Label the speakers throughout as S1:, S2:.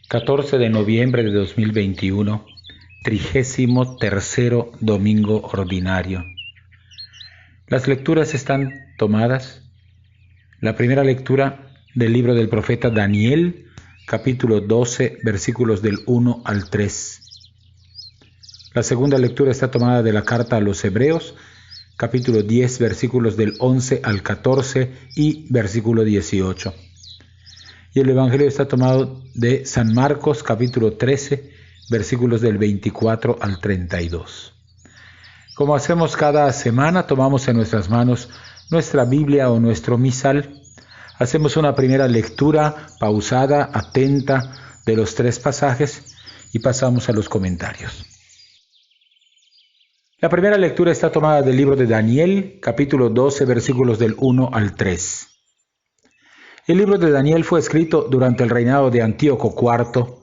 S1: 14 de noviembre de 2021, 33º domingo ordinario. Las lecturas están tomadas. La primera lectura del libro del profeta Daniel, capítulo 12, versículos del 1 al 3. La segunda lectura está tomada de la carta a los Hebreos, capítulo 10, versículos del 11 al 14 y versículo 18. Y el Evangelio está tomado de San Marcos, capítulo 13, versículos del 24 al 32. Como hacemos cada semana, tomamos en nuestras manos nuestra Biblia o nuestro misal. Hacemos una primera lectura pausada, atenta, de los 3 pasajes y pasamos a los comentarios. La primera lectura está tomada del libro de Daniel, capítulo 12, versículos del 1 al 3. El libro de Daniel fue escrito durante el reinado de Antíoco IV,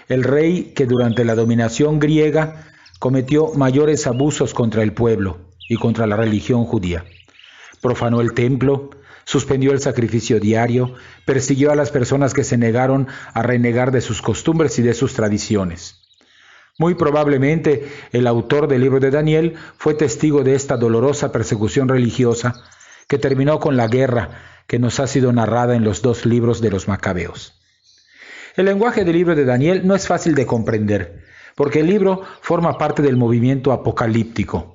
S1: el rey que durante la dominación griega cometió mayores abusos contra el pueblo y contra la religión judía. Profanó el templo, suspendió el sacrificio diario, persiguió a las personas que se negaron a renegar de sus costumbres y de sus tradiciones. Muy probablemente el autor del libro de Daniel fue testigo de esta dolorosa persecución religiosa que terminó con la guerra que nos ha sido narrada en los 2 libros de los Macabeos. El lenguaje del libro de Daniel no es fácil de comprender, porque el libro forma parte del movimiento apocalíptico,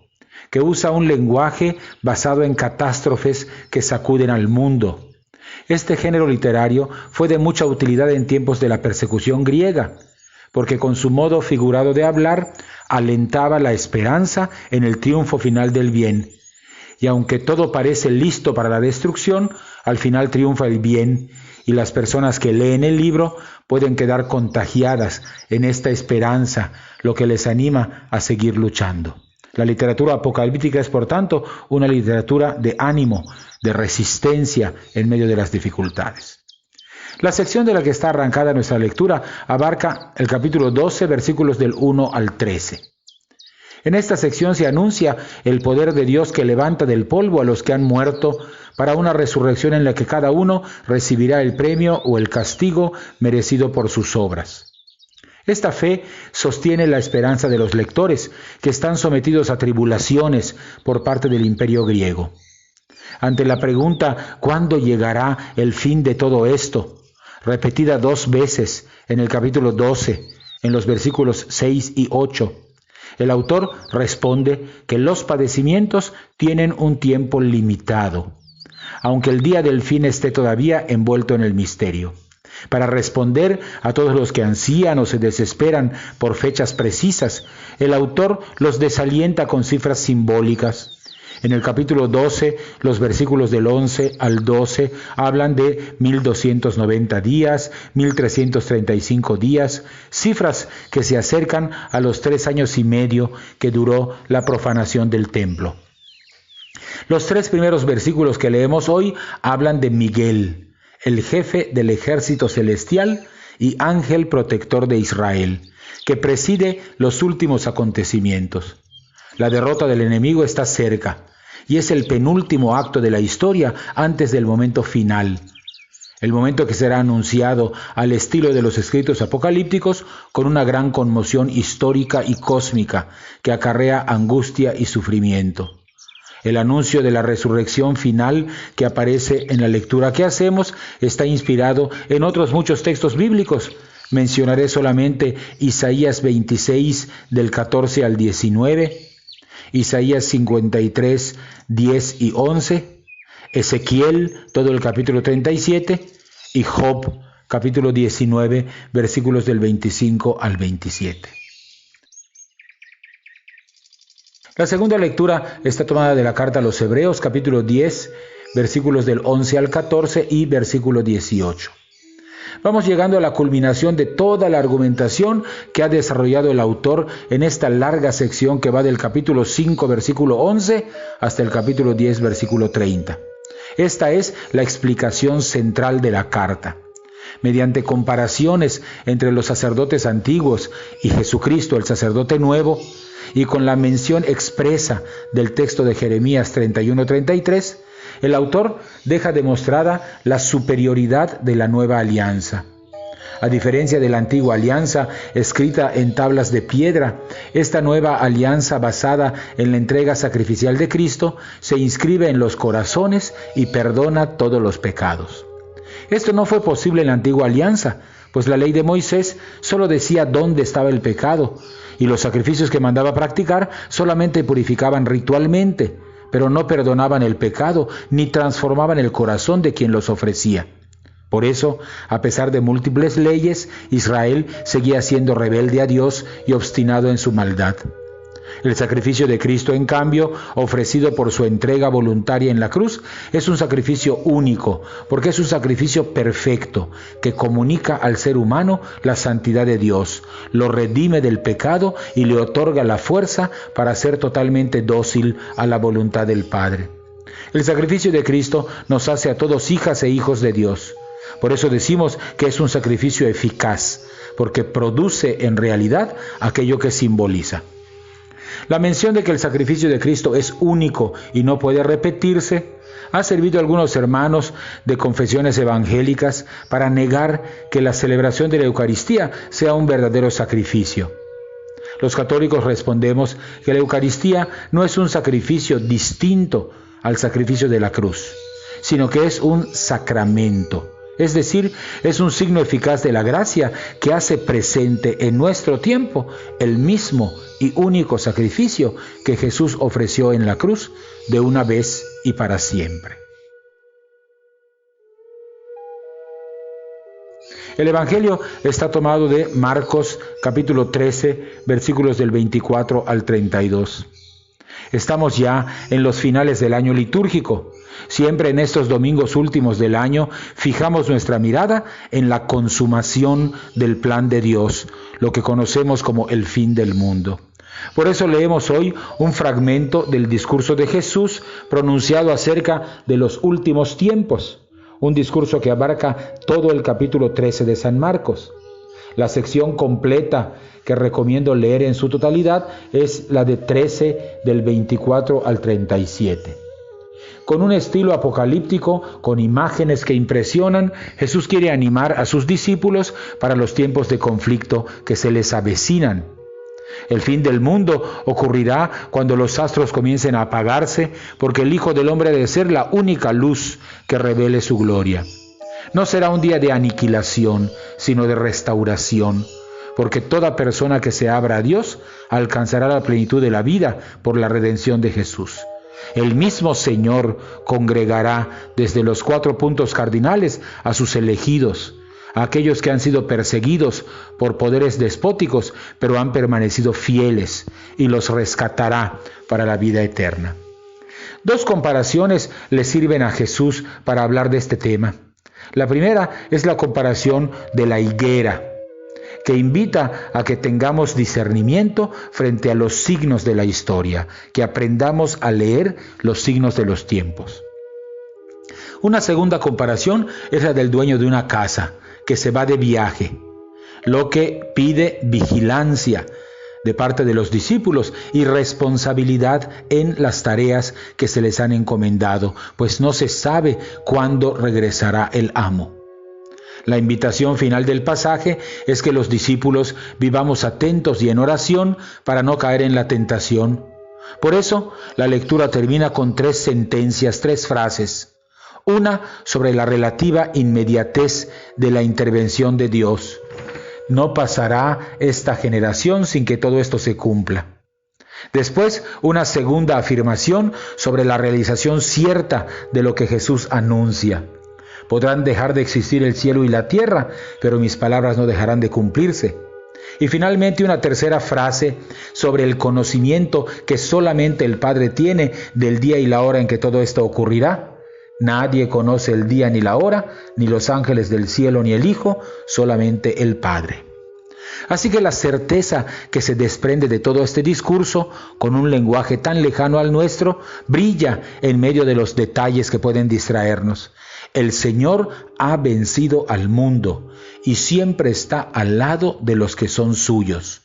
S1: que usa un lenguaje basado en catástrofes que sacuden al mundo. Este género literario fue de mucha utilidad en tiempos de la persecución griega, porque con su modo figurado de hablar alentaba la esperanza en el triunfo final del bien. Y aunque todo parece listo para la destrucción, al final triunfa el bien y las personas que leen el libro pueden quedar contagiadas en esta esperanza, lo que les anima a seguir luchando. La literatura apocalíptica es, por tanto, una literatura de ánimo, de resistencia en medio de las dificultades. La sección de la que está arrancada nuestra lectura abarca el capítulo 12, versículos del 1 al 13. En esta sección se anuncia el poder de Dios que levanta del polvo a los que han muerto para una resurrección en la que cada uno recibirá el premio o el castigo merecido por sus obras. Esta fe sostiene la esperanza de los lectores que están sometidos a tribulaciones por parte del imperio griego. Ante la pregunta ¿cuándo llegará el fin de todo esto?, repetida 2 veces en el capítulo 12, en los versículos 6 y 8, el autor responde que los padecimientos tienen un tiempo limitado, aunque el día del fin esté todavía envuelto en el misterio. Para responder a todos los que ansían o se desesperan por fechas precisas, el autor los desalienta con cifras simbólicas. En el capítulo 12, los versículos del 11 al 12 hablan de 1290 días, 1335 días, cifras que se acercan a los 3 años y medio que duró la profanación del templo. Los 3 primeros versículos que leemos hoy hablan de Miguel, el jefe del ejército celestial y ángel protector de Israel, que preside los últimos acontecimientos. La derrota del enemigo está cerca y es el penúltimo acto de la historia antes del momento final, el momento que será anunciado al estilo de los escritos apocalípticos con una gran conmoción histórica y cósmica que acarrea angustia y sufrimiento. El anuncio de la resurrección final que aparece en la lectura que hacemos está inspirado en otros muchos textos bíblicos. Mencionaré solamente Isaías 26 del 14 al 19, Isaías 53, 10 y 11, Ezequiel, todo el capítulo 37, y Job, capítulo 19, versículos del 25 al 27. La segunda lectura está tomada de la carta a los Hebreos, capítulo 10, versículos del 11 al 14 y versículo 18. Vamos llegando a la culminación de toda la argumentación que ha desarrollado el autor en esta larga sección que va del capítulo 5, versículo 11, hasta el capítulo 10, versículo 30. Esta es la explicación central de la carta. Mediante comparaciones entre los sacerdotes antiguos y Jesucristo, el sacerdote nuevo, y con la mención expresa del texto de Jeremías 31-33, el autor deja demostrada la superioridad de la nueva alianza. A diferencia de la antigua alianza escrita en tablas de piedra, esta nueva alianza basada en la entrega sacrificial de Cristo se inscribe en los corazones y perdona todos los pecados. Esto no fue posible en la antigua alianza, pues la ley de Moisés solo decía dónde estaba el pecado, y los sacrificios que mandaba practicar solamente purificaban ritualmente, pero no perdonaban el pecado ni transformaban el corazón de quien los ofrecía. Por eso, a pesar de múltiples leyes, Israel seguía siendo rebelde a Dios y obstinado en su maldad. El sacrificio de Cristo, en cambio, ofrecido por su entrega voluntaria en la cruz, es un sacrificio único, porque es un sacrificio perfecto, que comunica al ser humano la santidad de Dios, lo redime del pecado y le otorga la fuerza para ser totalmente dócil a la voluntad del Padre. El sacrificio de Cristo nos hace a todos hijas e hijos de Dios. Por eso decimos que es un sacrificio eficaz, porque produce en realidad aquello que simboliza. La mención de que el sacrificio de Cristo es único y no puede repetirse ha servido a algunos hermanos de confesiones evangélicas para negar que la celebración de la Eucaristía sea un verdadero sacrificio. Los católicos respondemos que la Eucaristía no es un sacrificio distinto al sacrificio de la cruz, sino que es un sacramento. Es decir, es un signo eficaz de la gracia que hace presente en nuestro tiempo el mismo y único sacrificio que Jesús ofreció en la cruz de una vez y para siempre. El Evangelio está tomado de Marcos capítulo 13, versículos del 24 al 32. Estamos ya en los finales del año litúrgico. Siempre en estos domingos últimos del año fijamos nuestra mirada en la consumación del plan de Dios, lo que conocemos como el fin del mundo. Por eso leemos hoy un fragmento del discurso de Jesús pronunciado acerca de los últimos tiempos, un discurso que abarca todo el capítulo 13 de San Marcos. La sección completa que recomiendo leer en su totalidad es la de 13 del 24 al 37. Con un estilo apocalíptico, con imágenes que impresionan, Jesús quiere animar a sus discípulos para los tiempos de conflicto que se les avecinan. El fin del mundo ocurrirá cuando los astros comiencen a apagarse, porque el Hijo del Hombre ha de ser la única luz que revele su gloria. No será un día de aniquilación, sino de restauración, porque toda persona que se abra a Dios alcanzará la plenitud de la vida por la redención de Jesús. El mismo Señor congregará desde los 4 puntos cardinales a sus elegidos, a aquellos que han sido perseguidos por poderes despóticos, pero han permanecido fieles, y los rescatará para la vida eterna. 2 comparaciones le sirven a Jesús para hablar de este tema. La primera es la comparación de la higuera, que invita a que tengamos discernimiento frente a los signos de la historia, que aprendamos a leer los signos de los tiempos. Una segunda comparación es la del dueño de una casa, que se va de viaje, lo que pide vigilancia de parte de los discípulos y responsabilidad en las tareas que se les han encomendado, pues no se sabe cuándo regresará el amo. La invitación final del pasaje es que los discípulos vivamos atentos y en oración para no caer en la tentación. Por eso, la lectura termina con 3 sentencias, 3 frases. Una sobre la relativa inmediatez de la intervención de Dios. No pasará esta generación sin que todo esto se cumpla. Después, una segunda afirmación sobre la realización cierta de lo que Jesús anuncia. Podrán dejar de existir el cielo y la tierra, pero mis palabras no dejarán de cumplirse. Y finalmente una tercera frase sobre el conocimiento que solamente el Padre tiene del día y la hora en que todo esto ocurrirá. Nadie conoce el día ni la hora, ni los ángeles del cielo ni el Hijo, solamente el Padre. Así que la certeza que se desprende de todo este discurso, con un lenguaje tan lejano al nuestro, brilla en medio de los detalles que pueden distraernos. El Señor ha vencido al mundo y siempre está al lado de los que son suyos.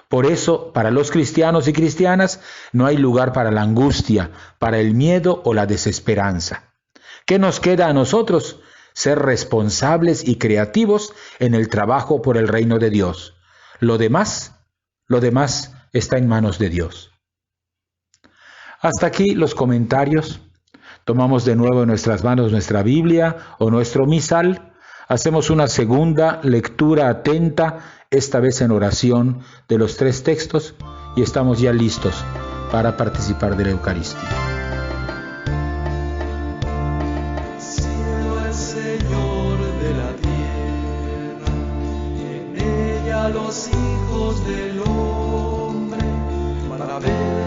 S1: Por eso, para los cristianos y cristianas, no hay lugar para la angustia, para el miedo o la desesperanza. ¿Qué nos queda a nosotros? ser responsables y creativos en el trabajo por el reino de Dios. Lo demás está en manos de Dios. Hasta aquí los comentarios. Tomamos de nuevo en nuestras manos nuestra Biblia o nuestro misal. Hacemos una segunda lectura atenta, esta vez en oración, de los 3 textos y estamos ya listos para participar de la Eucaristía.
S2: El cielo es Señor de la tierra, y en ella los hijos del hombre, para ver